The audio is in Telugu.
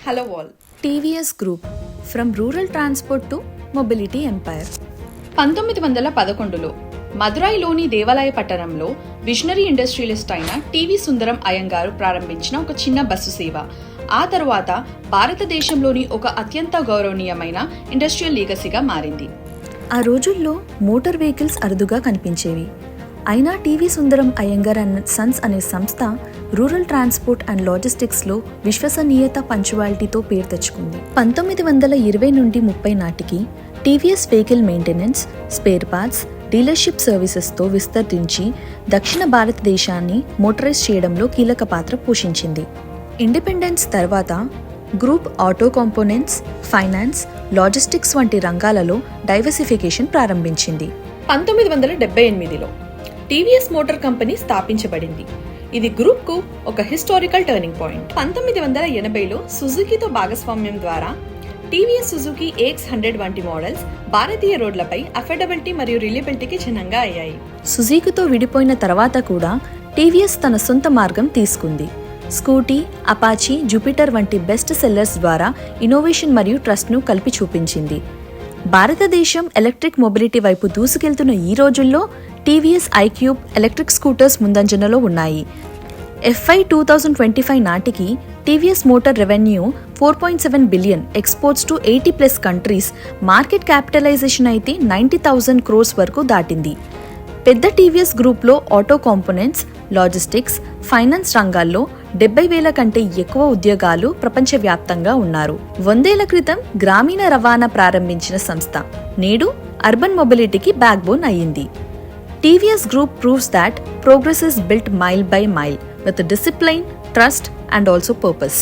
Hello all. TVS Group, from rural transport to mobility empire. 1911లో మదురైలోని దేవాలయ పట్టణంలో విజనరీ ఇండస్ట్రియలిస్ట్ అయిన టీవీ సుందరం అయ్యంగారు ప్రారంభించిన ఒక చిన్న బస్సు సేవ ఆ తరువాత భారతదేశంలోని ఒక అత్యంత గౌరవనీయమైన ఇండస్ట్రియల్ లీగసీగా మారింది. ఆ రోజుల్లో మోటార్ వెహికల్స్ అరుదుగా కనిపించేవి. అయినా TV Sundaram Iyengar and sons అనే సంస్థ రూరల్ ట్రాన్స్పోర్ట్ అండ్ లాజిస్టిక్స్లో విశ్వసనీయత పంచువాలిటీతో పేరు తెచ్చుకుంది. 1920 నుండి 30 నాటికి TVS vehicle maintenance, spare parts, dealership సర్వీసెస్తో విస్తరించి దక్షిణ భారతదేశాన్ని మోటరైజ్ చేయడంలో కీలక పాత్ర పోషించింది. ఇండిపెండెన్స్ తర్వాత group auto components, finance, logistics వంటి రంగాలలో డైవర్సిఫికేషన్ ప్రారంభించింది. 1978లో టీవీఎస్ మోటార్ కంపెనీ స్థాపించబడింది. ఇది గ్రూప్ కు ఒక హిస్టారికల్ టర్నింగ్ పాయింట్. 1980లో సుజుకీతో భాగస్వామ్యం ద్వారా టీవీఎస్ సుజుకీ AX100 వంటి మోడల్స్ భారతీయ రోడ్లపై అఫోర్డబిలిటీ మరియు రిలయబిలిటీకి చిహ్నంగా అయ్యాయి. సుజుకీతో విడిపోయిన తర్వాత కూడా టీవీఎస్ తన సొంత మార్గం తీసుకుంది. స్కూటీ, అపాచీ, జూపిటర్ వంటి బెస్ట్ సెల్లర్స్ ద్వారా ఇన్నోవేషన్ మరియు ట్రస్ట్ను కలిపి చూపించింది. భారతదేశం ఎలక్ట్రిక్ మొబిలిటీ వైపు దూసుకెళ్తున్న ఈ రోజుల్లో టీవీఎస్ ఐక్యూబ్ ఎలక్ట్రిక్ స్కూటర్స్ ముందంజనలో ఉన్నాయి. FY 2025 నాటికి TVS motor revenue 4.7 billion, exports to 80+ countries, market capitalization అయితే 90,000 crores వరకు దాటింది. పెద్ద టీవీఎస్ గ్రూప్లో ఆటో కాంపోనెంట్స్, లాజిస్టిక్స్, ఫైనాన్స్ రంగాల్లో 70,000 కంటే ఎక్కువ ఉద్యోగాలు ప్రపంచవ్యాప్తంగా ఉన్నారు. 100 ఏళ్ల క్రితం గ్రామీణ రవాణా ప్రారంభించిన సంస్థ నేడు అర్బన్ మొబిలిటీకి బ్యాక్ బోన్ అయ్యింది. TVS Group proves that progress is built mile by mile with discipline, trust and also purpose.